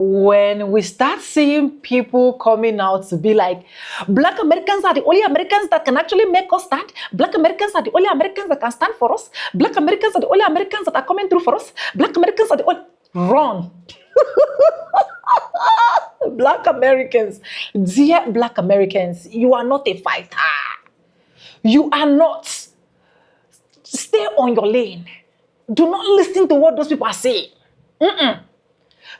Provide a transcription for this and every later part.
when we start seeing people coming out to be like, Black Americans are the only Americans that can actually make us stand. Black Americans are the only Americans that can stand for us. Black Americans are the only Americans that are coming through for us. Black Americans are the only... Wrong. Black Americans, dear Black Americans, you are not a fighter. You are not. Stay on your lane. Do not listen to what those people are saying.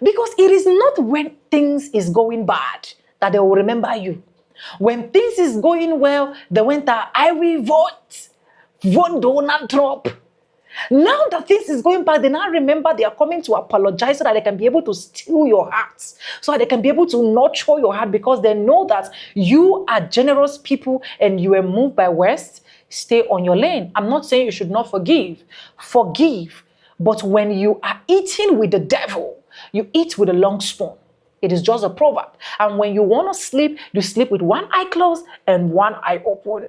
Because it is not when things is going bad that they will remember you. When things is going well, they went, I will vote. Vote Donald Trump. Now that things is going bad, they now remember they are coming to apologize so that they can be able to steal your heart. So that they can be able to nurture your heart because they know that you are generous people and you are moved by words. Stay on your lane. I'm not saying you should not forgive. Forgive. But when you are eating with the devil, you eat with a long spoon. It is just a proverb. And when you want to sleep, you sleep with one eye closed and one eye open.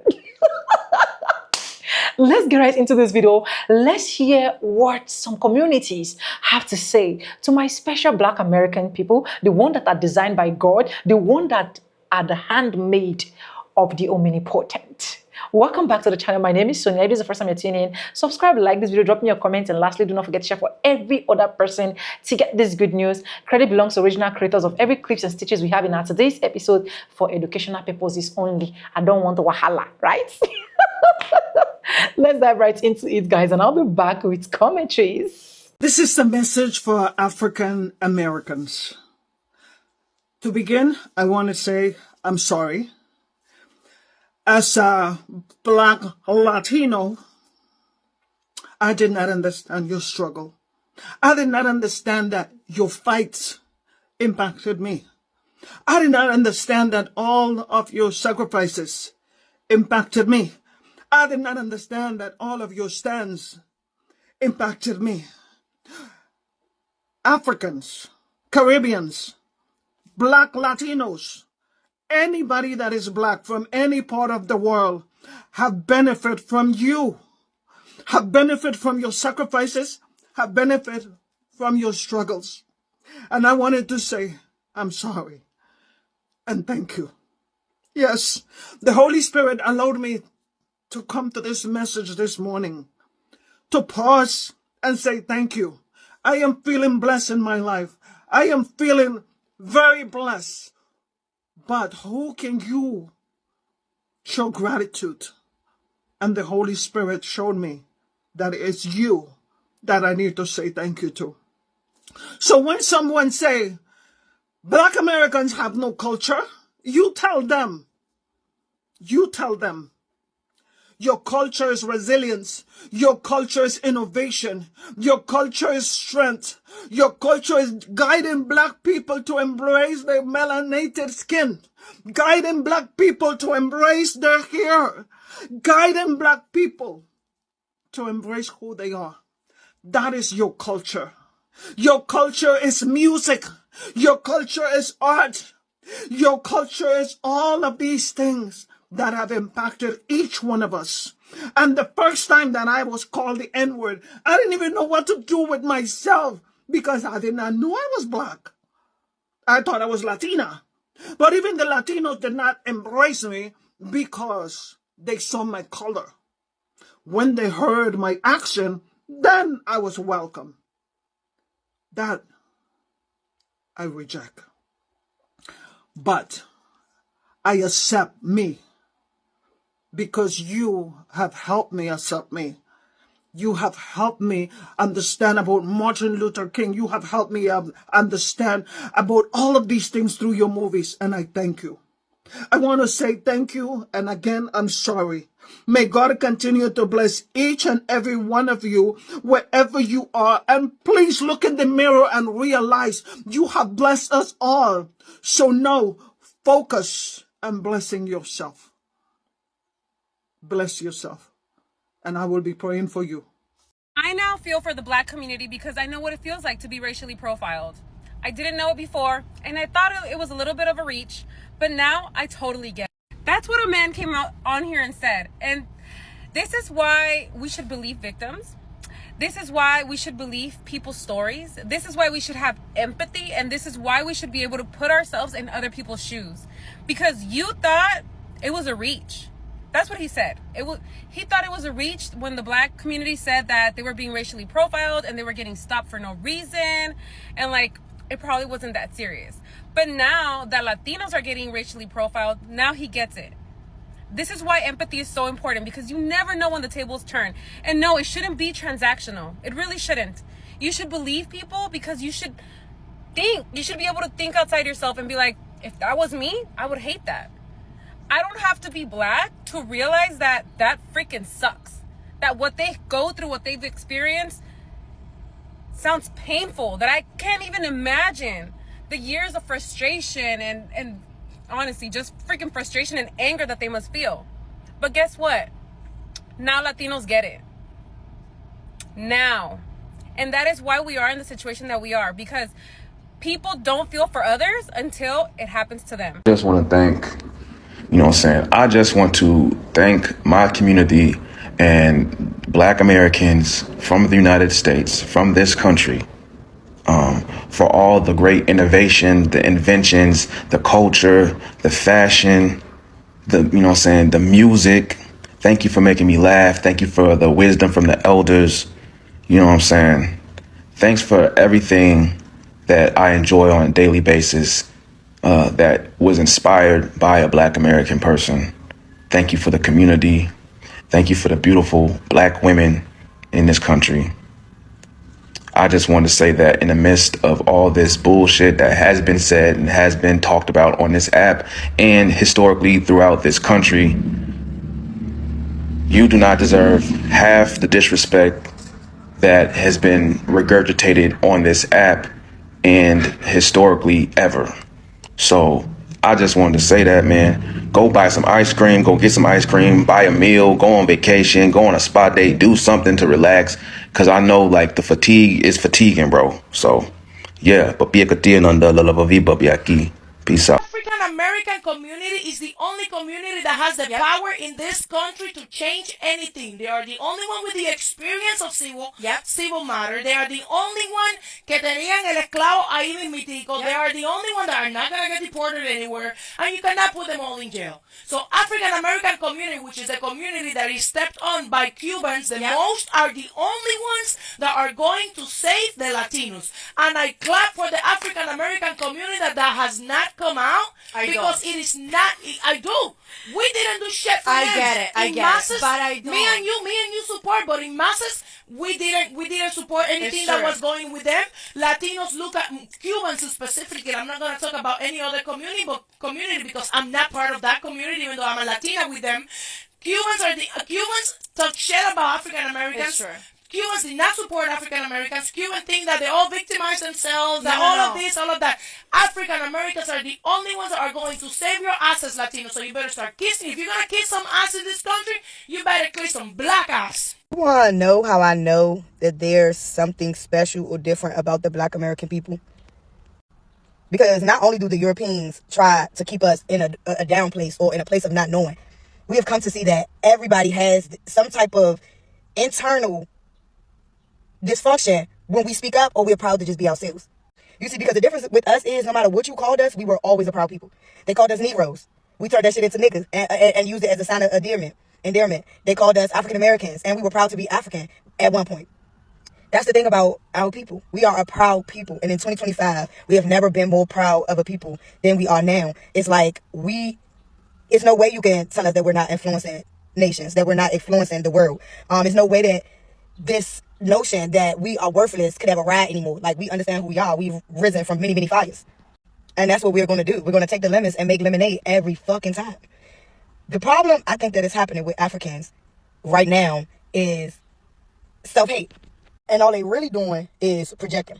Let's get right into this video. Let's hear what some communities have to say to my special Black American people, the one that are designed by God, the one that are the handmaid of the omnipotent. Welcome back to the channel. My name is Sonia. If this is the first time you're tuning in, subscribe, like this video, drop me your comments, and lastly, do not forget to share for every other person to get this good news. Credit belongs to original creators of every clips and stitches we have in our today's episode for educational purposes only. I don't want to wahala, right? Let's dive right into it, guys, and I'll be back with commentaries. This is the message for African Americans. To begin, I want to say I'm sorry. As a Black Latino, I did not understand your struggle. I did not understand that your fights impacted me. I did not understand that all of your sacrifices impacted me. I did not understand that all of your stands impacted me. Africans, Caribbeans, Black Latinos, anybody that is Black from any part of the world have benefit from you, have benefit from your sacrifices, have benefit from your struggles. And I wanted to say, I'm sorry and thank you. Yes, the Holy Spirit allowed me to come to this message this morning, to pause and say thank you. I am feeling blessed in my life. I am feeling very blessed. But who can you show gratitude? And the Holy Spirit showed me that it's you that I need to say thank you to. So when someone say, Black Americans have no culture, you tell them, your culture is resilience. Your culture is innovation. Your culture is strength. Your culture is guiding Black people to embrace their melanated skin. Guiding Black people to embrace their hair. Guiding Black people to embrace who they are. That is your culture. Your culture is music. Your culture is art. Your culture is all of these things that have impacted each one of us. And the first time that I was called the N-word, I didn't even know what to do with myself because I did not know I was Black. I thought I was Latina. But even the Latinos did not embrace me because they saw my color. When they heard my accent, then I was welcome. That I reject. But I accept me. Because you have helped me accept me. You have helped me understand about Martin Luther King. You have helped me understand about all of these things through your movies. And I thank you. I want to say thank you. And again, I'm sorry. May God continue to bless each and every one of you wherever you are. And please look in the mirror and realize you have blessed us all. So now, focus on blessing yourself. Bless yourself, and I will be praying for you. I now feel for the Black community because I know what it feels like to be racially profiled. I didn't know it before, and I thought it was a little bit of a reach, but now I totally get it. That's what a man came out on here and said, and this is why we should believe victims. This is why we should believe people's stories. This is why we should have empathy. And this is why we should be able to put ourselves in other people's shoes. Because you thought it was a reach. That's what he said. He thought it was a reach when the Black community said that they were being racially profiled and they were getting stopped for no reason. And like, it probably wasn't that serious. But now that Latinos are getting racially profiled, now he gets it. This is why empathy is so important, because you never know when the tables turn. And no, it shouldn't be transactional. It really shouldn't. You should believe people because you should think. You should be able to think outside yourself and be like, if that was me, I would hate that. I don't have to be Black to realize that that freaking sucks. That what they go through, what they've experienced, sounds painful. That I can't even imagine the years of frustration and honestly, just freaking frustration and anger that they must feel. But guess what? Now Latinos get it. Now. And that is why we are in the situation that we are. Because people don't feel for others until it happens to them. I just want to thank, I just want to thank my community and Black Americans from the United States, from this country, for all the great innovation, the inventions, the culture, the fashion, the music. Thank you for making me laugh. Thank you for the wisdom from the elders. Thanks for everything that I enjoy on a daily basis that was inspired by a Black American person. Thank you for the community. Thank you for the beautiful Black women in this country. I just want to say that in the midst of all this bullshit that has been said and has been talked about on this app and historically throughout this country, you do not deserve half the disrespect that has been regurgitated on this app and historically ever. So I just wanted to say that, man. Go buy some ice cream, go get some ice cream, buy a meal, go on vacation, go on a spa date, do something to relax. Cause I know like the fatigue is fatiguing, bro. So yeah, papi que tiene anda la lava viva aquí. Peace out. African American community is the only community that has the power in this country to change anything. They are the only one with the experience of civil matter. They are the only one que tenían el esclavo ahí mismitico. They are the only one that are not going to get deported anywhere, and you cannot put them all in jail. So African American community, which is a community that is stepped on by Cubans, the most are the only ones that are going to save the Latinos. And I clap for the African American community that has not come out. Because it is not. I do. We didn't do shit for them. I get it. But I don't. Me and you support, but in masses, we didn't support anything that was going with them. Latinos look at Cubans specifically. I'm not gonna talk about any other community because I'm not part of that community, even though I'm a Latina with them. Cubans talk shit about African Americans. Cubans did not support African Americans. Cubans think that they all victimize themselves, of this, all of that. African Americans are the only ones that are going to save your asses, Latinos. So you better start kissing. If you're going to kiss some ass in this country, you better kiss some Black ass. You want to know how I know that there's something special or different about the Black American people? Because not only do the Europeans try to keep us in a down place or in a place of not knowing, we have come to see that everybody has some type of internal dysfunction when we speak up, or we're proud to just be ourselves. You see, because the difference with us is no matter what you called us, we were always a proud people. They called us Negroes. We turned that shit into niggas and used it as a sign of endearment. They called us African Americans, and we were proud to be African at one point. That's the thing about our people. We are a proud people. And in 2025, we have never been more proud of a people than we are now. It's like it's no way you can tell us that we're not influencing nations, that we're not influencing the world. There's no way that this notion that we are worthless could have a ride anymore. Like, we understand who we are. We've risen from many, many fires. And that's what we're going to do. We're going to take the lemons and make lemonade every fucking time. The problem I think that is happening with Africans right now is self-hate. And all they really doing is projecting.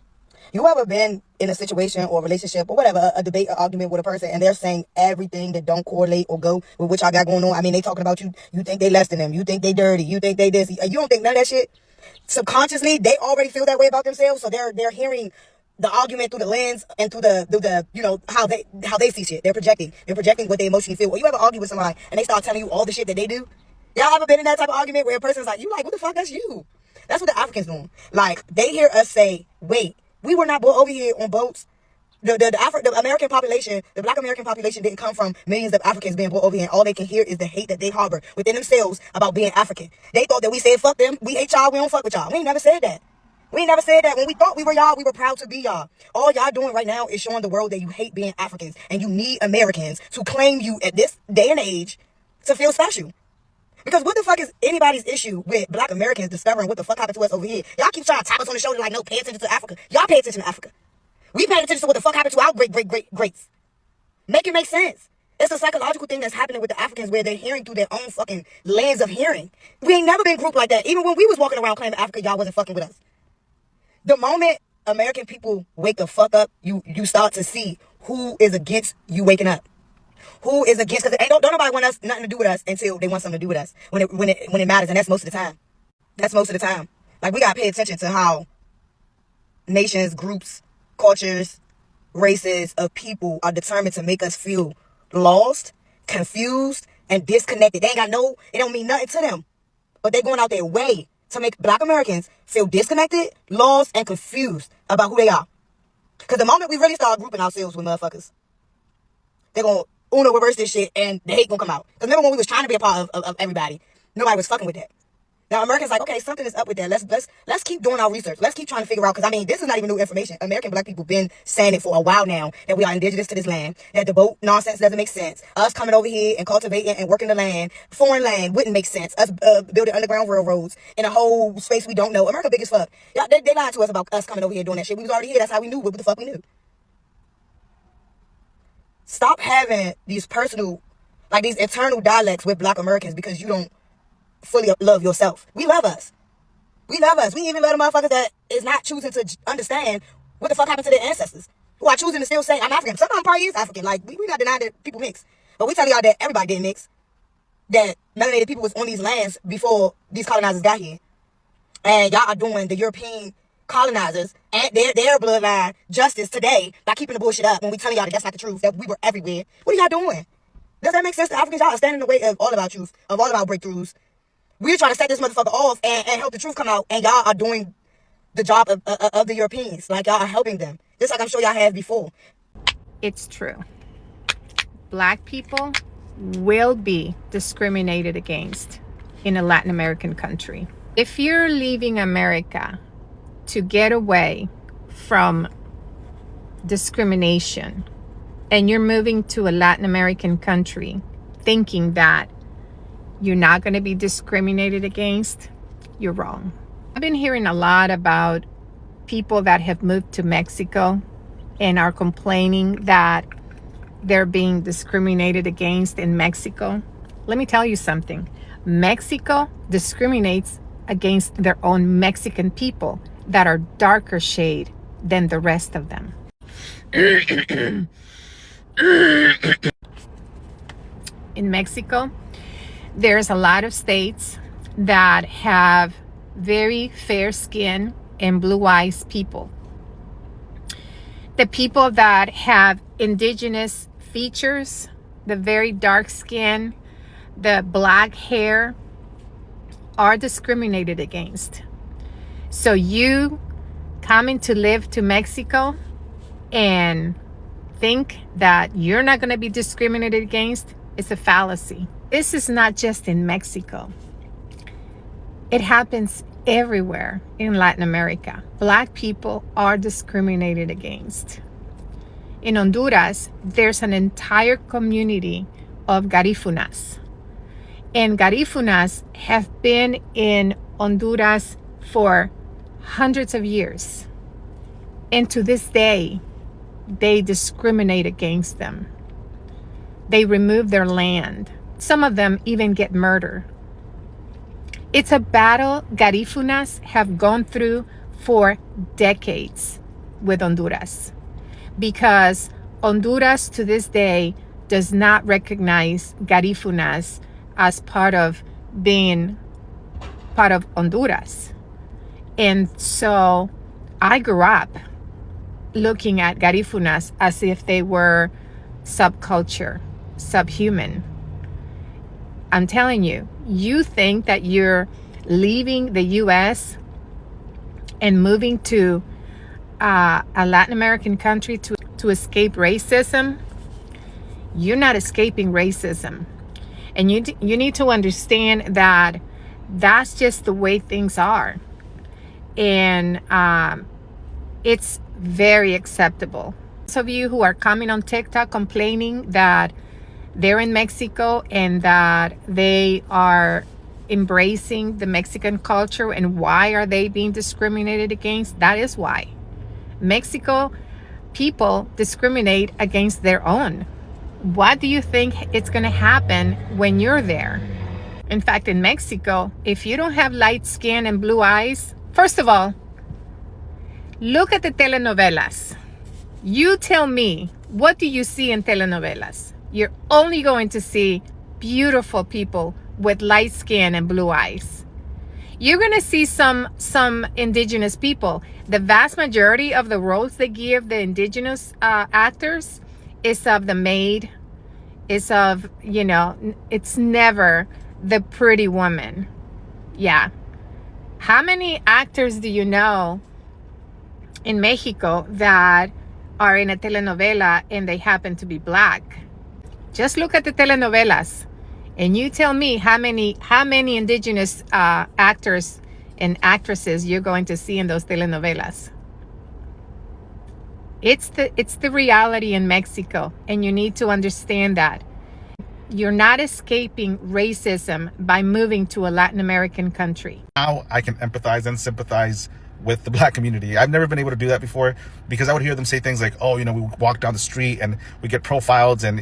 You ever been in a situation or a relationship or whatever, a debate or argument with a person, and they're saying everything that don't correlate or go with what y'all got going on? I mean, they talking about you. You think they less than them. You think they dirty. You think they this. You don't think none of that shit? Subconsciously, they already feel that way about themselves, so they're hearing the argument through the lens and through the how they see shit. They're projecting what they emotionally feel. Or you ever argue with somebody and they start telling you all the shit that they do? Y'all ever been in that type of argument where a person's like, you like, what the fuck, that's you? That's what the Africans doing. Like, they hear us say, wait, we were not brought over here on boats. The American population, the Black American population didn't come from millions of Africans being brought over here, and all they can hear is the hate that they harbor within themselves about being African. They thought that we said, fuck them, we hate y'all, we don't fuck with y'all. We ain't never said that. We ain't never said that. When we thought we were y'all, we were proud to be y'all. All y'all doing right now is showing the world that you hate being Africans, and you need Americans to claim you at this day and age to feel special. Because what the fuck is anybody's issue with Black Americans discovering what the fuck happened to us over here? Y'all keep trying to tap us on the shoulder like, no, pay attention to Africa. Y'all pay attention to Africa. We pay attention to what the fuck happened to our greats. Make it make sense. It's a psychological thing that's happening with the Africans where they're hearing through their own fucking lens of hearing. We ain't never been grouped like that. Even when we was walking around claiming Africa, y'all wasn't fucking with us. The moment American people wake the fuck up, you start to see who is against you waking up. Who is against, because don't nobody want us nothing to do with us until they want something to do with us when it matters, and that's most of the time. That's most of the time. Like, we gotta pay attention to how nations, groups, cultures, races of people are determined to make us feel lost, confused, and disconnected. It don't mean nothing to them, but they're going out their way to make Black Americans feel disconnected, lost, and confused about who they are. Because the moment we really start grouping ourselves with motherfuckers, they're going to reverse this shit, and the hate going to come out. Because remember when we was trying to be a part of everybody, nobody was fucking with that. Now Americans like, okay, something is up with that. Let's keep doing our research. Let's keep trying to figure out, because I mean, this is not even new information. American Black people been saying it for a while now, that we are indigenous to this land, that the boat nonsense doesn't make sense. Us coming over here and cultivating and working the land, foreign land, wouldn't make sense. Us building underground railroads in a whole space we don't know. America big as fuck. They lied to us about us coming over here doing that shit. We was already here. That's how we knew what the fuck we knew. Stop having these personal, like these internal dialects with Black Americans because you don't fully love yourself. We love us. We love us. We even love the motherfuckers that is not choosing to understand what the fuck happened to their ancestors, who are choosing to still say, I'm African. Some of them probably is African. Like, we not denying that people mix. But we tell y'all that everybody didn't mix. That melanated people was on these lands before these colonizers got here. And y'all are doing the European colonizers and their bloodline justice today by keeping the bullshit up when we telling y'all that that's not the truth, that we were everywhere. What are y'all doing? Does that make sense to Africans? Y'all are standing in the way of all of our truth, of all of our breakthroughs. We're trying to set this motherfucker off and help the truth come out, and y'all are doing the job of the Europeans. Like, y'all are helping them, just like I'm sure y'all have before. It's true. Black people will be discriminated against in a Latin American country. If you're leaving America to get away from discrimination and you're moving to a Latin American country thinking that you're not going to be discriminated against, you're wrong. I've been hearing a lot about people that have moved to Mexico and are complaining that they're being discriminated against in Mexico. Let me tell you something. Mexico discriminates against their own Mexican people that are darker shade than the rest of them. In Mexico, there's a lot of states that have very fair skin and blue eyes people. The people that have indigenous features, the very dark skin, the black hair, are discriminated against. So you coming to live to Mexico and think that you're not going to be discriminated against is a fallacy. This is not just in Mexico. It happens everywhere in Latin America. Black people are discriminated against. In Honduras, there's an entire community of Garifunas. And Garifunas have been in Honduras for hundreds of years. And to this day, they discriminate against them. They remove their land. Some of them even get murdered. It's a battle Garifunas have gone through for decades with Honduras, because Honduras to this day does not recognize Garifunas as part of being part of Honduras. And so I grew up looking at Garifunas as if they were subculture, subhuman. I'm telling you, you think that you're leaving the US and moving to a Latin American country to escape racism, you're not escaping racism. And you need to understand that that's just the way things are. And it's very acceptable. Those of you who are coming on TikTok complaining that they're in Mexico and that they are embracing the Mexican culture and why are they being discriminated against, that is why. Mexico people discriminate against their own. What do you think it's going to happen when you're there? In fact, in Mexico, if you don't have light skin and blue eyes, first of all, look at the telenovelas. You tell me, what do you see in telenovelas? You're only going to see beautiful people with light skin and blue eyes. You're going to see some indigenous people. The vast majority of the roles they give the indigenous actors is of the maid, is of, it's never the pretty woman. Yeah. How many actors do you know in Mexico that are in a telenovela and they happen to be black? Just look at the telenovelas and you tell me how many indigenous actors and actresses you're going to see in those telenovelas. It's the reality in Mexico, and you need to understand that. You're not escaping racism by moving to a Latin American country. Now I can empathize and sympathize with the Black community. I've never been able to do that before because I would hear them say things like, oh, we walk down the street and we get profiled and,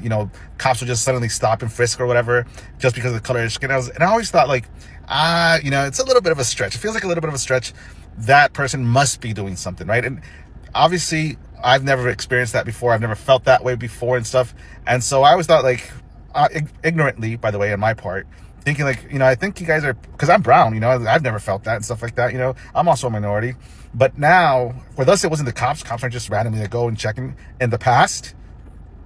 cops will just suddenly stop and frisk or whatever just because of the color of skin. And I always thought like, it's a little bit of a stretch. It feels like a little bit of a stretch. That person must be doing something, right? And obviously I've never experienced that before. I've never felt that way before and stuff. And so I always thought like, ignorantly, by the way, on my part, thinking like, I think you guys are, because I'm brown, I've never felt that and stuff like that, I'm also a minority. But now, with us, it wasn't the cops. Cops aren't just randomly go and checking in the past.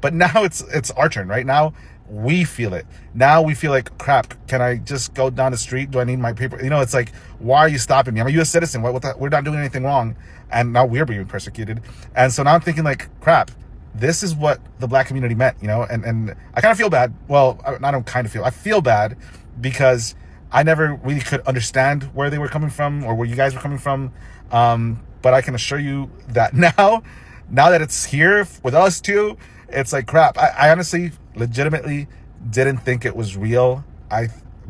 But now it's our turn, right? Now we feel it. Now we feel like, crap, can I just go down the street? Do I need my paper? It's like, why are you stopping me? I'm a U.S. citizen. We're not doing anything wrong. And now we're being persecuted. And so now I'm thinking like, crap, this is what the Black community meant, and I kind of feel bad. Well, I feel bad because I never really could understand where they were coming from or where you guys were coming from. But I can assure you that now that it's here with us too, it's like, crap. I honestly, legitimately didn't think it was real.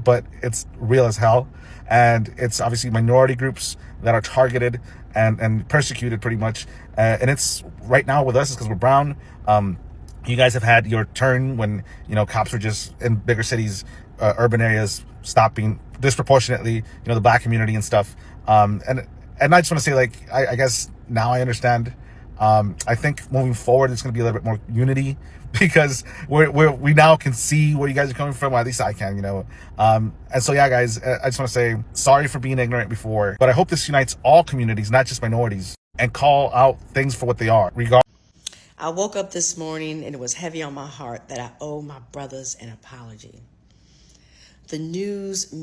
But it's real as hell. And it's obviously minority groups that are targeted and persecuted pretty much. And it's right now with us is because we're brown. You guys have had your turn when, cops were just in bigger cities, urban areas, stopping disproportionately, the Black community and stuff. And I just want to say, like, I guess now I understand. I think moving forward, it's going to be a little bit more unity because we now can see where you guys are coming from. Well, at least I can, And so, yeah, guys, I just want to say sorry for being ignorant before, but I hope this unites all communities, not just minorities, and call out things for what they are. I woke up this morning and it was heavy on my heart that I owe my brothers an apology. The news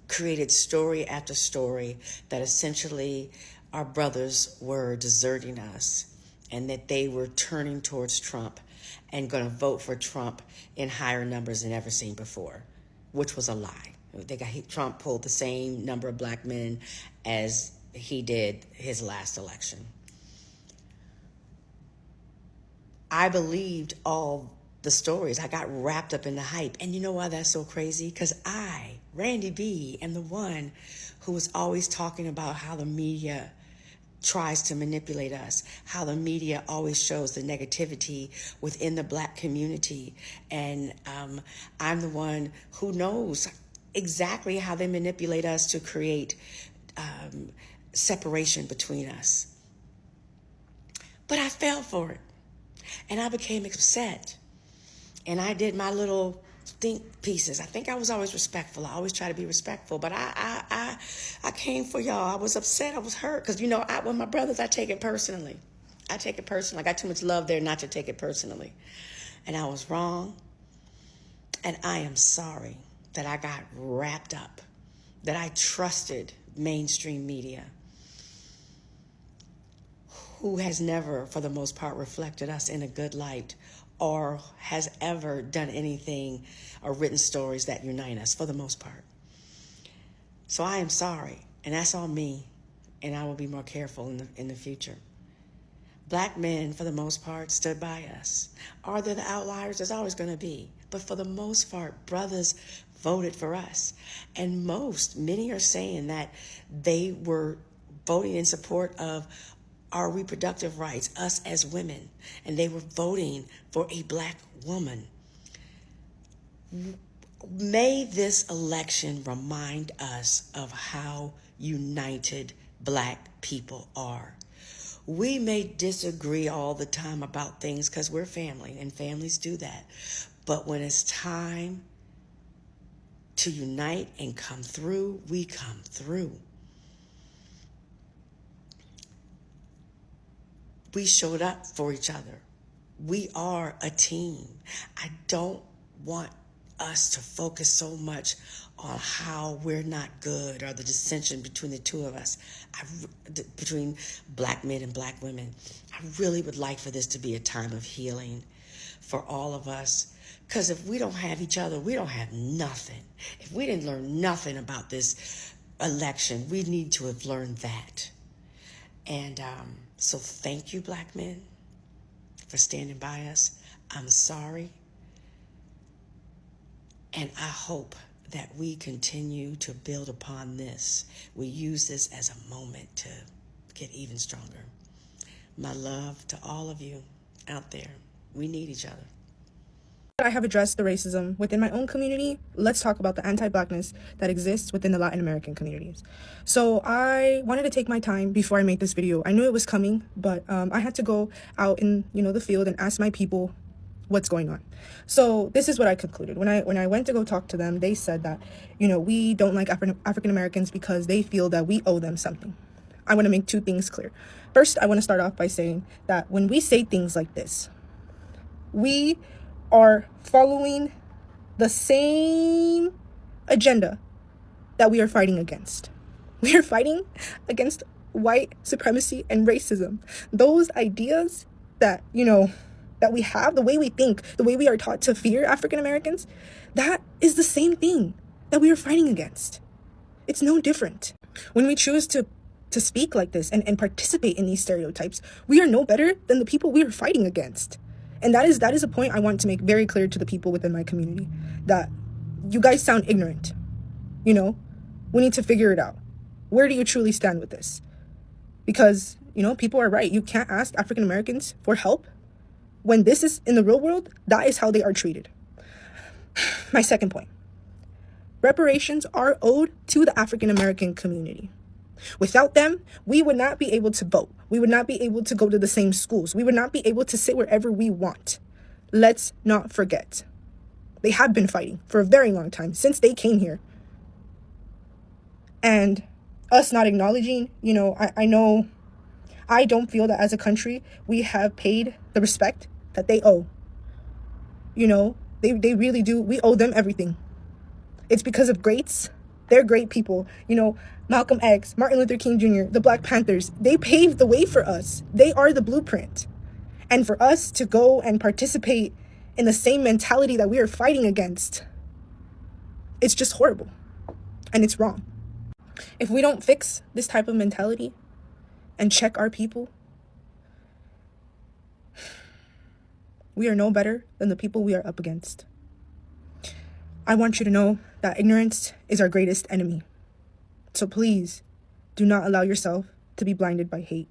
created story after story that essentially our brothers were deserting us and that they were turning towards Trump and going to vote for Trump in higher numbers than ever seen before, which was a lie. Trump pulled the same number of Black men as he did his last election. I believed all the stories. I got wrapped up in the hype. And you know why that's so crazy? Because I, Randy B, am the one who was always talking about how the media tries to manipulate us, how the media always shows the negativity within the Black community. And I'm the one who knows exactly how they manipulate us to create separation between us. But I fell for it. And I became upset. And I did my little think pieces. I think I was always respectful. I always try to be respectful. But I came for y'all. I was upset. I was hurt. Because, with my brothers, I take it personally. I got too much love there not to take it personally. And I was wrong. And I am sorry that I got wrapped up, that I trusted mainstream media, who has never, for the most part, reflected us in a good light or has ever done anything or written stories that unite us, for the most part. So I am sorry, and that's on me, and I will be more careful in the future. Black men, for the most part, stood by us. Are there the outliers? There's always going to be. But for the most part, brothers voted for us. And many are saying that they were voting in support of our reproductive rights, us as women, and they were voting for a Black woman. May this election remind us of how united Black people are. We may disagree all the time about things because we're family and families do that. But when it's time to unite and come through, we come through. We showed up for each other. We are a team. I don't want us to focus so much on how we're not good or the dissension between the two of us, between Black men and Black women. I really would like for this to be a time of healing for all of us. Because if we don't have each other, we don't have nothing. If we didn't learn nothing about this election, we need to have learned that. And so thank you, Black men, for standing by us. I'm sorry. And I hope that we continue to build upon this. We use this as a moment to get even stronger. My love to all of you out there. We need each other. I have addressed the racism within my own community. Let's talk about the anti-blackness that exists within the Latin American communities. So I wanted to take my time before I made this video. I knew it was coming, but I had to go out in the field and ask my people what's going on. So this is what I concluded. When I went to go talk to them, they said that, we don't like African Americans because they feel that we owe them something. I want to make two things clear. First, I want to start off by saying that when we say things like this, we are following the same agenda that we are fighting against. We are fighting against white supremacy and racism. Those ideas that, that we have, the way we think, the way we are taught to fear African Americans, that is the same thing that we are fighting against. It's no different. When we choose to speak like this and participate in these stereotypes, we are no better than the people we are fighting against. And that is a point I want to make very clear to the people within my community, that you guys sound ignorant. We need to figure it out. Where do you truly stand with this? Because, people are right. You can't ask African Americans for help when this is in the real world. That is how they are treated. My second point. Reparations are owed to the African American community. Without them, we would not be able to vote. We would not be able to go to the same schools. We would not be able to sit wherever we want. Let's not forget. They have been fighting for a very long time, since they came here. And us not acknowledging, I know, I don't feel that as a country, we have paid the respect that they owe. They really do. We owe them everything. It's because of greats. They're great people. Malcolm X, Martin Luther King Jr., the Black Panthers, they paved the way for us. They are the blueprint. And for us to go and participate in the same mentality that we are fighting against, it's just horrible. And it's wrong. If we don't fix this type of mentality and check our people, we are no better than the people we are up against. I want you to know that ignorance is our greatest enemy. So please, do not allow yourself to be blinded by hate.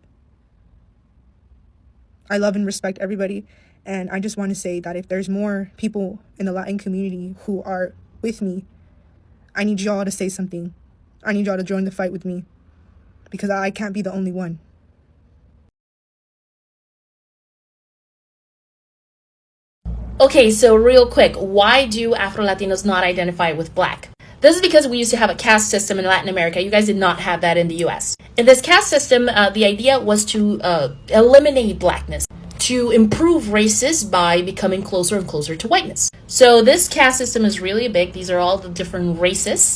I love and respect everybody, and I just want to say that if there's more people in the Latin community who are with me, I need y'all to say something. I need y'all to join the fight with me, because I can't be the only one. Okay, so real quick, why do Afro-Latinos not identify with Black? This is because we used to have a caste system in Latin America. You guys did not have that in the US. In this caste system, the idea was to eliminate Blackness, to improve races by becoming closer and closer to whiteness. So this caste system is really big. These are all the different races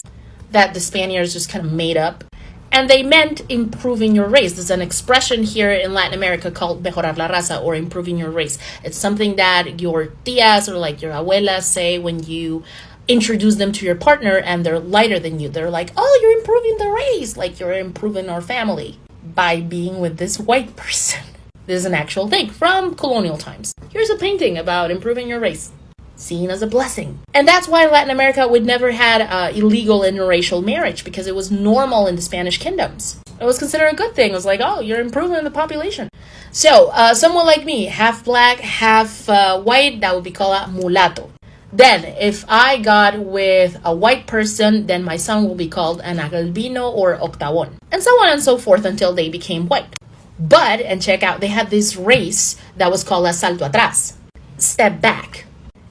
that the Spaniards just kind of made up. And they meant improving your race. There's an expression here in Latin America called mejorar la raza, or improving your race. It's something that your tias or like your abuelas say when you introduce them to your partner and they're lighter than you. They're like, oh, you're improving the race, like you're improving our family by being with this white person. This is an actual thing from colonial times. Here's a painting about improving your race, seen as a blessing. And that's why Latin America would never had illegal interracial marriage, because it was normal in the Spanish kingdoms. It was considered a good thing. It was like, oh, you're improving the population. So someone like me, half black, half white, that would be called a mulatto. Then if I got with a white person, then my son will be called an albino or octavon, and so on and so forth until they became white. But, and check out, they had this race that was called a salto atrás, step back.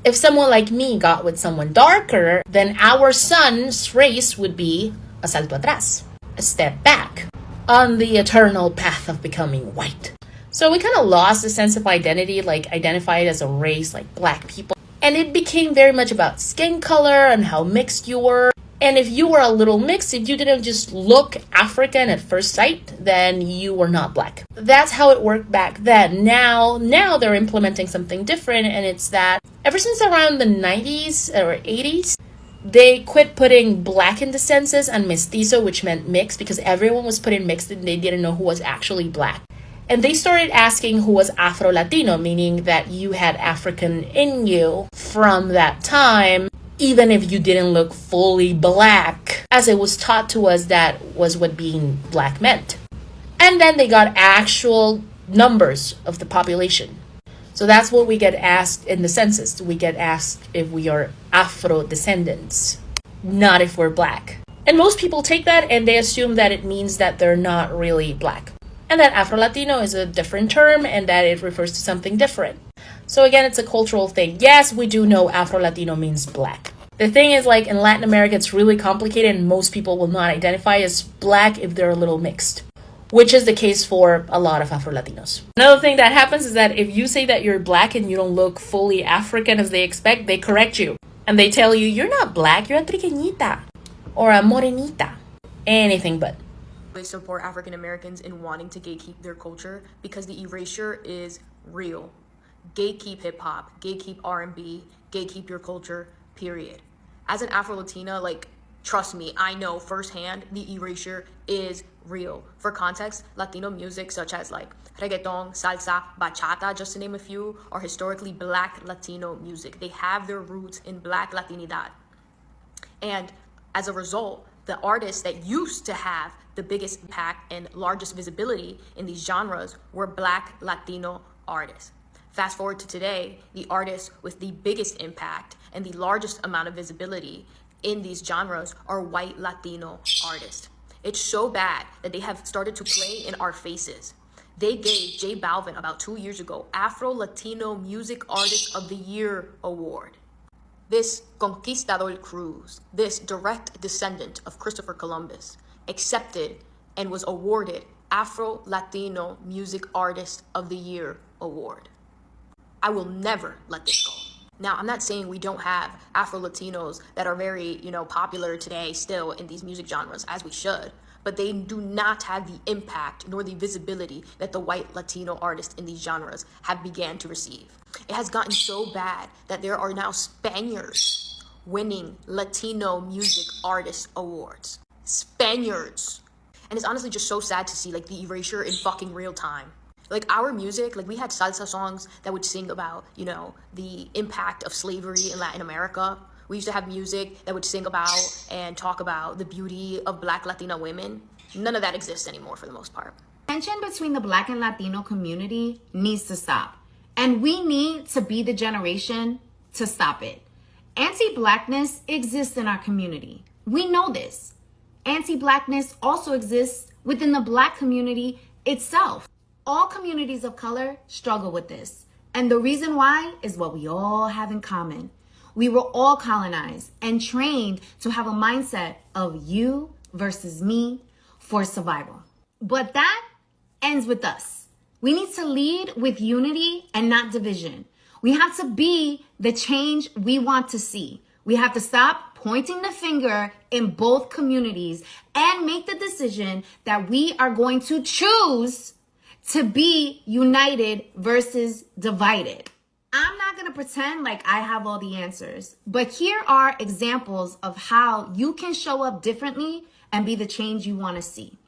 If someone like me got with someone darker, then our son's race would be a salto atrás, a step back, on the eternal path of becoming white. So we kind of lost the sense of identity, like identified as a race, like black people. And it became very much about skin color and how mixed you were. And if you were a little mixed, if you didn't just look African at first sight, then you were not black. That's how it worked back then. Now they're implementing something different, and it's that ever since around the 90s or 80s, they quit putting black in the census and mestizo, which meant mixed, because everyone was putting mixed and they didn't know who was actually black. And they started asking who was Afro-Latino, meaning that you had African in you from that time, even if you didn't look fully black, as it was taught to us that was what being black meant. And then they got actual numbers of the population. So that's what we get asked in the census. We get asked if we are Afro-descendants, not if we're black. And most people take that and they assume that it means that they're not really black, and that Afro-Latino is a different term and that it refers to something different. So again, it's a cultural thing. Yes, we do know Afro-Latino means black. The thing is, like in Latin America, it's really complicated and most people will not identify as black if they're a little mixed, which is the case for a lot of Afro-Latinos. Another thing that happens is that if you say that you're black and you don't look fully African as they expect, they correct you. And they tell you, you're not black, you're a triqueñita or a morenita. Anything but. They support African Americans in wanting to gatekeep their culture because the erasure is real. Gatekeep hip hop, gatekeep R&B, gatekeep your culture, period. As an Afro-Latina, like, trust me, I know firsthand the erasure is real. For context, Latino music such as like reggaeton, salsa, bachata, just to name a few, are historically black Latino music. They have their roots in black Latinidad. And as a result, the artists that used to have the biggest impact and largest visibility in these genres were black Latino artists. Fast forward to today, the artists with the biggest impact and the largest amount of visibility in these genres are white Latino artists. It's so bad that they have started to play in our faces. They gave J Balvin about 2 years ago Afro-Latino Music Artist of the Year award. This conquistador Cruz, this direct descendant of Christopher Columbus, accepted and was awarded Afro-Latino Music Artist of the Year award. I will never let this go. Now, I'm not saying we don't have Afro-Latinos that are very, popular today still in these music genres, as we should, but they do not have the impact nor the visibility that the white Latino artists in these genres have began to receive. It has gotten so bad that there are now Spaniards winning Latino Music Artist Awards. Spaniards. And it's honestly just so sad to see like the erasure in fucking real time. Like our music, like we had salsa songs that would sing about, the impact of slavery in Latin America. We used to have music that would sing about and talk about the beauty of black Latina women. None of that exists anymore for the most part. Tension between the black and Latino community needs to stop. And we need to be the generation to stop it. Anti-blackness exists in our community. We know this. Anti-blackness also exists within the black community itself. All communities of color struggle with this. And the reason why is what we all have in common. We were all colonized and trained to have a mindset of you versus me for survival. But that ends with us. We need to lead with unity and not division. We have to be the change we want to see. We have to stop pointing the finger in both communities and make the decision that we are going to choose to be united versus divided. I'm not going to pretend like I have all the answers, but here are examples of how you can show up differently and be the change you want to see.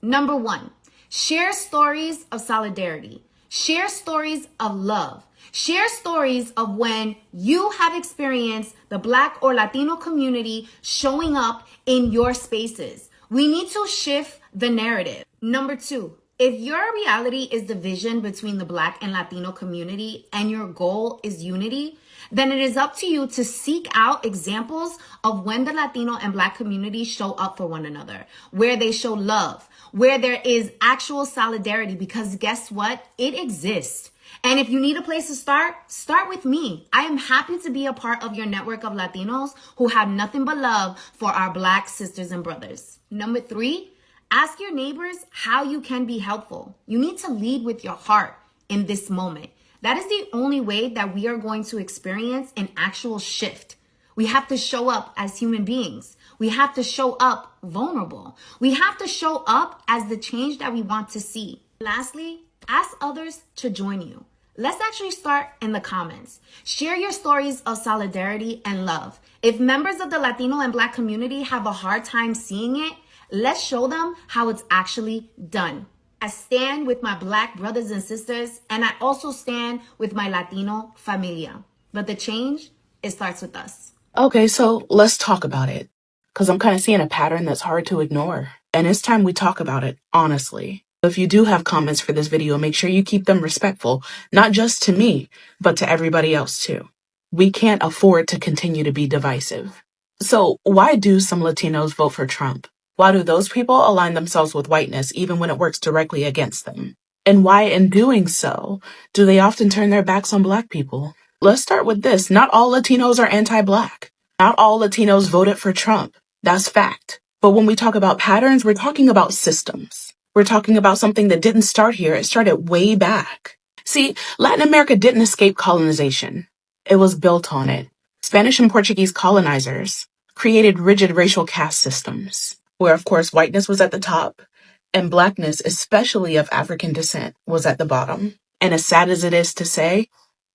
Number 1, share stories of solidarity. Share stories of love. Share stories of when you have experienced the Black or Latino community showing up in your spaces. We need to shift the narrative. Number 2, if your reality is division between the Black and Latino community and your goal is unity, then it is up to you to seek out examples of when the Latino and Black communities show up for one another, where they show love, where there is actual solidarity, because guess what? It exists. And if you need a place to start with me. I am happy to be a part of your network of Latinos who have nothing but love for our Black sisters and brothers. Number 3, ask your neighbors how you can be helpful. You need to lead with your heart in this moment. That is the only way that we are going to experience an actual shift. We have to show up as human beings. We have to show up vulnerable. We have to show up as the change that we want to see. Lastly, ask others to join you. Let's actually start in the comments. Share your stories of solidarity and love. If members of the Latino and Black community have a hard time seeing it, let's show them how it's actually done. I stand with my Black brothers and sisters, and I also stand with my Latino familia. But the change, it starts with us. Okay, so let's talk about it. Because I'm kind of seeing a pattern that's hard to ignore. And it's time we talk about it, honestly. If you do have comments for this video, make sure you keep them respectful, not just to me, but to everybody else too. We can't afford to continue to be divisive. So why do some Latinos vote for Trump? Why do those people align themselves with whiteness even when it works directly against them? And why, in doing so, do they often turn their backs on Black people? Let's start with this. Not all Latinos are anti-Black. Not all Latinos voted for Trump. That's fact. But when we talk about patterns, we're talking about systems. We're talking about something that didn't start here. It started way back. See, Latin America didn't escape colonization. It was built on it. Spanish and Portuguese colonizers created rigid racial caste systems, where, of course, whiteness was at the top, and Blackness, especially of African descent, was at the bottom. And as sad as it is to say,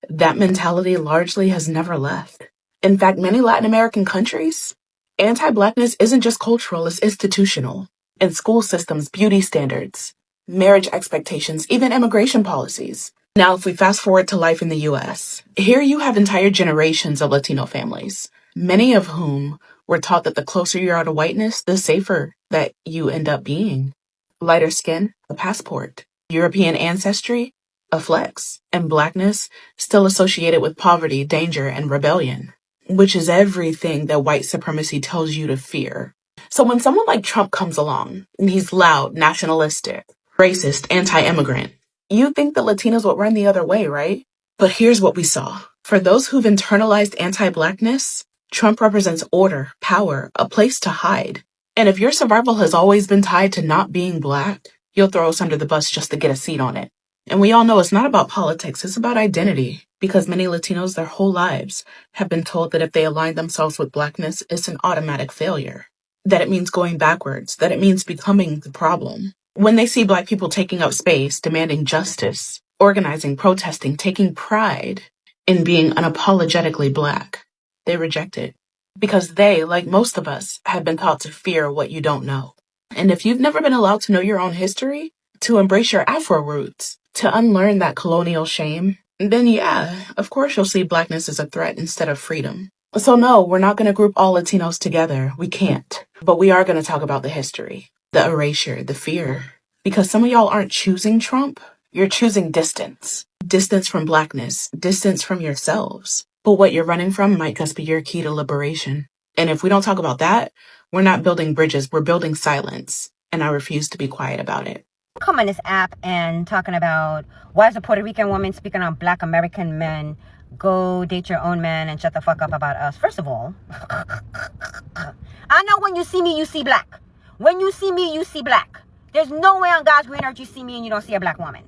that mentality largely has never left. In fact, many Latin American countries, anti-Blackness isn't just cultural, it's institutional. In school systems, beauty standards, marriage expectations, even immigration policies. Now, if we fast forward to life in the US, here you have entire generations of Latino families, many of whom were taught that the closer you are to whiteness, the safer that you end up being. Lighter skin, a passport. European ancestry, a flex. And Blackness, still associated with poverty, danger, and rebellion, which is everything that white supremacy tells you to fear. So when someone like Trump comes along, and he's loud, nationalistic, racist, anti-immigrant, you think the Latinos would run the other way, right? But here's what we saw. For those who've internalized anti-Blackness, Trump represents order, power, a place to hide. And if your survival has always been tied to not being Black, you'll throw us under the bus just to get a seat on it. And we all know it's not about politics, it's about identity. Because many Latinos their whole lives have been told that if they align themselves with Blackness, it's an automatic failure. That it means going backwards, that it means becoming the problem. When they see Black people taking up space, demanding justice, organizing, protesting, taking pride in being unapologetically Black, they reject it. Because they, like most of us, have been taught to fear what you don't know. And if you've never been allowed to know your own history, to embrace your Afro roots, to unlearn that colonial shame, then yeah, of course you'll see Blackness as a threat instead of freedom. So no, we're not going to group all Latinos together. We can't. But we are going to talk about the history, the erasure, the fear. Because some of y'all aren't choosing Trump. You're choosing distance. Distance from Blackness. Distance from yourselves. But what you're running from might just be your key to liberation. And if we don't talk about that, we're not building bridges. We're building silence. And I refuse to be quiet about it. Come on this app and talking about why is a Puerto Rican woman speaking on Black American men? Go date your own man and shut the fuck up about us. First of all, I know when you see me, you see Black. When you see me, you see Black. There's no way on God's green earth you see me and you don't see a Black woman.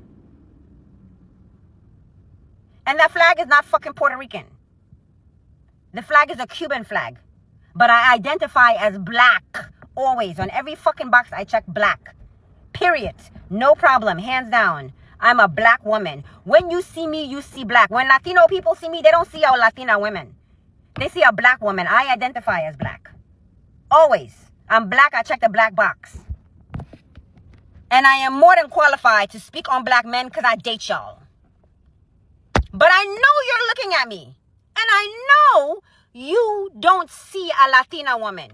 And that flag is not fucking Puerto Rican. The flag is a Cuban flag. But I identify as black. Always. On every fucking box, I check black. Period. No problem. Hands down. I'm a black woman. When you see me, you see black. When Latino people see me, they don't see our Latina women. They see a black woman. I identify as black. Always. I'm black. I check the black box. And I am more than qualified to speak on black men because I date y'all. But I know you're looking at me. And I know you don't see a Latina woman.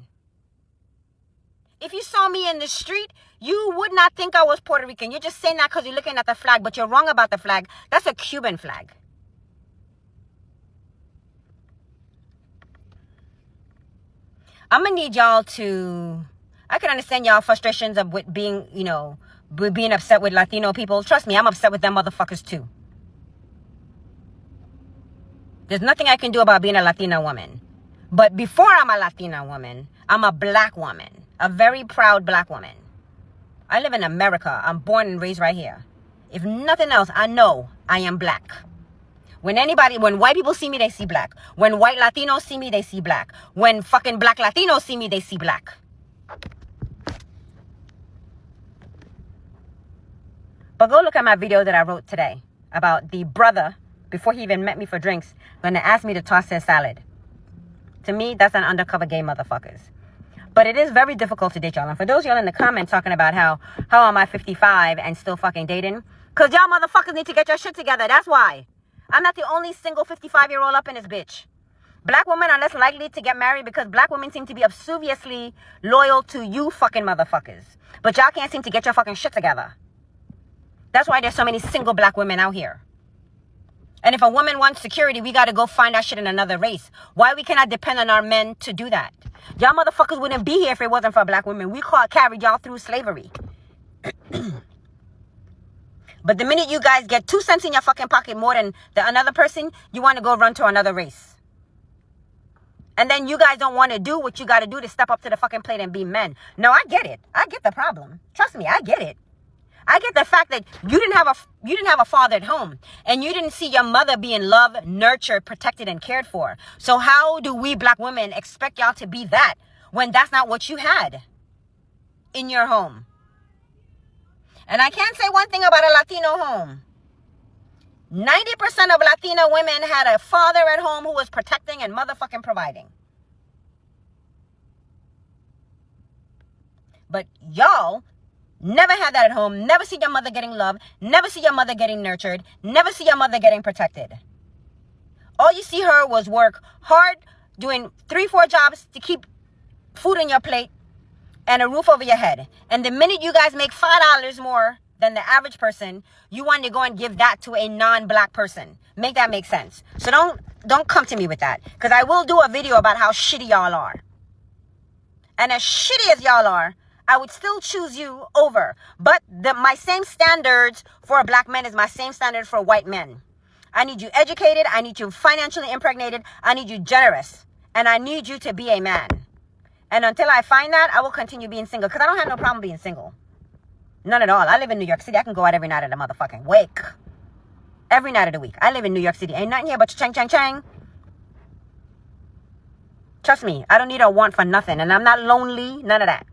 If you saw me in the street, you would not think I was Puerto Rican. You're just saying that because you're looking at the flag, but you're wrong about the flag. That's a Cuban flag. I'm going to need y'all to... I can understand y'all frustrations of with being, you know, being upset with Latino people. Trust me, I'm upset with them motherfuckers too. There's nothing I can do about being a Latina woman. But before I'm a Latina woman, I'm a black woman. A very proud black woman. I live in America. I'm born and raised right here. If nothing else, I know I am black. When white people see me, they see black. When white Latinos see me, they see black. When fucking black Latinos see me, they see black. But go look at my video that I wrote today about the brother, before he even met me for drinks, when they asked me to toss his salad. To me, that's an undercover gay motherfuckers. But it is very difficult to date y'all. And for those y'all in the comments talking about how am I 55 and still fucking dating? Because y'all motherfuckers need to get your shit together. That's why. I'm not the only single 55-year-old up in this bitch. Black women are less likely to get married because black women seem to be obsequiously loyal to you fucking motherfuckers. But y'all can't seem to get your fucking shit together. That's why there's so many single black women out here. And if a woman wants security, we got to go find that shit in another race. Why we cannot depend on our men to do that? Y'all motherfuckers wouldn't be here if it wasn't for black women. We carried y'all through slavery. But the minute you guys get 2 cents in your fucking pocket more than another person, you want to go run to another race. And then you guys don't want to do what you got to do to step up to the fucking plate and be men. No, I get it. I get the problem. Trust me, I get it. I get the fact that you didn't have a father at home, and you didn't see your mother being loved, nurtured, protected, and cared for. So how do we black women expect y'all to be that when that's not what you had in your home? And I can't say one thing about a Latino home. 90% of Latino women had a father at home who was protecting and motherfucking providing. But y'all never had that at home. Never see your mother getting loved. Never see your mother getting nurtured. Never see your mother getting protected. All you see her was work hard, doing 3-4 jobs to keep food on your plate and a roof over your head. And the minute you guys make $5 more than the average person, you want to go and give that to a non-black person. Make that make sense. So don't come to me with that. Because I will do a video about how shitty y'all are. And as shitty as y'all are, I would still choose you over. But my same standards for a black man is my same standard for white men. I need you educated. I need you financially impregnated. I need you generous. And I need you to be a man. And until I find that, I will continue being single. Because I don't have no problem being single. None at all. I live in New York City. I can go out every night of the motherfucking week. Every night of the week. I live in New York City. Ain't nothing here but chang, chang, chang. Trust me. I don't need a want for nothing. And I'm not lonely. None of that.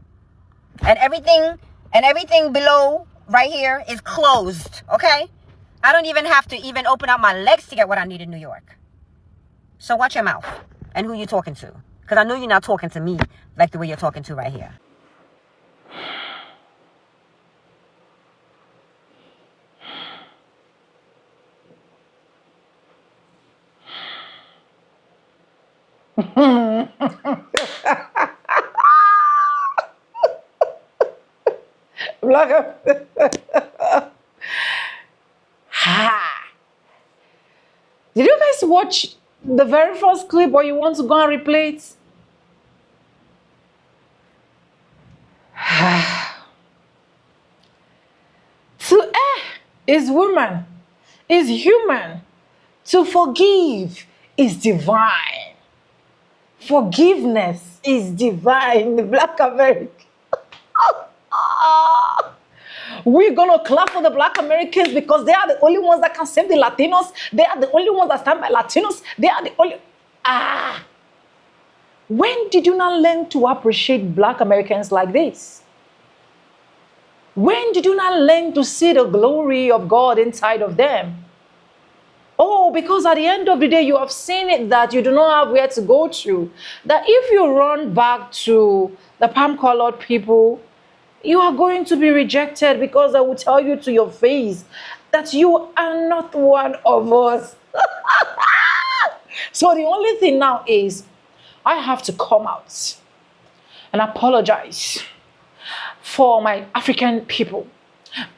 And everything below right here is closed, okay? I don't even have to even open up my legs to get what I need in New York. So watch your mouth and who you're talking to. Because I know you're not talking to me like the way you're talking to right here. Did you guys watch the very first clip, or you want to go and replay it? To err is woman, is human. To forgive is divine. Forgiveness is divine. The Black American. We're going to clap for the Black Americans because they are the only ones that can save the Latinos. They are the only ones that stand by Latinos. They are the only... When did you not learn to appreciate Black Americans like this? When did you not learn to see the glory of God inside of them? Oh, because at the end of the day, you have seen it that you do not have where to go to. That if you run back to the palm-colored people, you are going to be rejected because they will tell you to your face that you are not one of us. So the only thing now is I have to come out and apologize for my African people.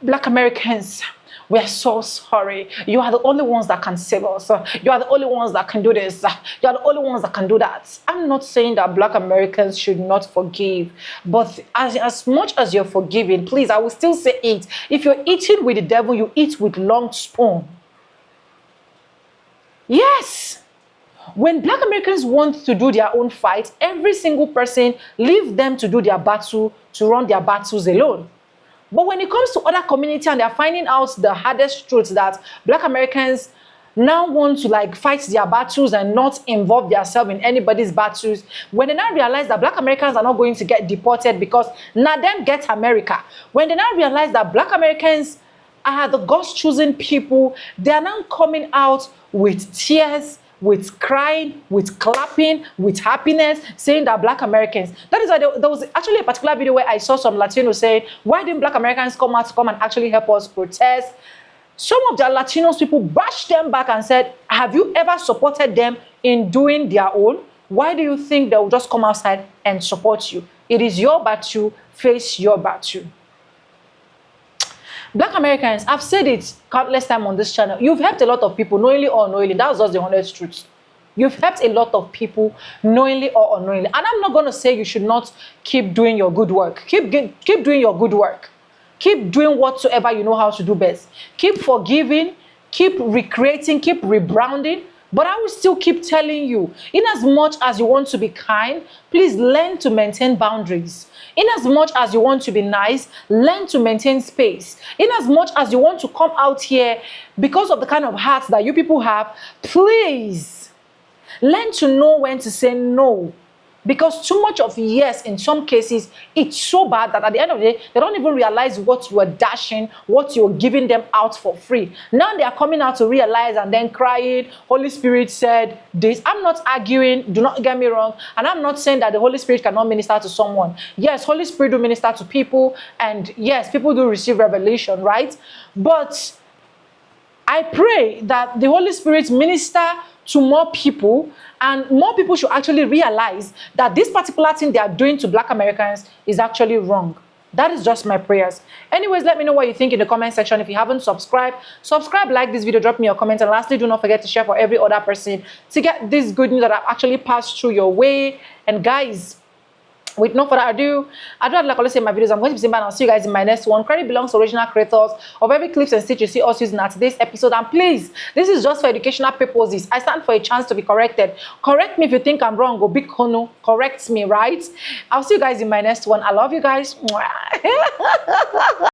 Black Americans, we are so sorry. You are the only ones that can save us. You are the only ones that can do this. You are the only ones that can do that. I'm not saying that Black Americans should not forgive, but as much as you're forgiving, please, I will still say it. If you're eating with the devil, you eat with long spoon. Yes. When Black Americans want to do their own fight, every single person leave them to do their battle, to run their battles alone. But when it comes to other community and they're finding out the hardest truth that Black Americans now want to like fight their battles and not involve themselves in anybody's battles, when they now realize that Black Americans are not going to get deported because now them get America, when they now realize that Black Americans are the God's chosen people, they are now coming out with tears, with crying, with clapping, with happiness, saying that Black Americans. That is why there was actually a particular video where I saw some Latinos saying, why didn't Black Americans come out to come and actually help us protest? Some of the Latinos people bashed them back and said, have you ever supported them in doing their own? Why do you think they will just come outside and support you? It is your battle, face your battle. Black Americans, I've said it countless times on this channel. You've helped a lot of people, knowingly or unknowingly. That's just the honest truth. You've helped a lot of people, knowingly or unknowingly. And I'm not going to say you should not keep doing your good work. Keep doing your good work. Keep doing whatsoever you know how to do best. Keep forgiving, keep recreating, keep rebranding. But I will still keep telling you, in as much as you want to be kind, please learn to maintain boundaries. In as much as you want to be nice, learn to maintain space. In as much as you want to come out here because of the kind of hearts that you people have, please learn to know when to say no. Because too much of yes, in some cases, it's so bad that at the end of the day, they don't even realize what you are dashing, what you're giving them out for free. Now they are coming out to realize and then crying, Holy Spirit said this. I'm not arguing, do not get me wrong. And I'm not saying that the Holy Spirit cannot minister to someone. Yes, Holy Spirit do minister to people. And yes, people do receive revelation, right? But I pray that the Holy Spirit minister to more people, and more people should actually realize that this particular thing they are doing to Black Americans is actually wrong. That is just my prayers. Anyways, let me know what you think in the comment section. If you haven't subscribed, subscribe, like this video, drop me your comments, and lastly, do not forget to share for every other person to get this good news that I've actually passed through your way. And guys, with no further ado, I do like always say in my videos, I'm going to be saying bye and I'll see you guys in my next one. Credit belongs to original creators of every clips and stitch you see us using at today's episode. And please, this is just for educational purposes. I stand for a chance to be corrected. Correct me if you think I'm wrong. Go big kono. Correct me, right? I'll see you guys in my next one. I love you guys.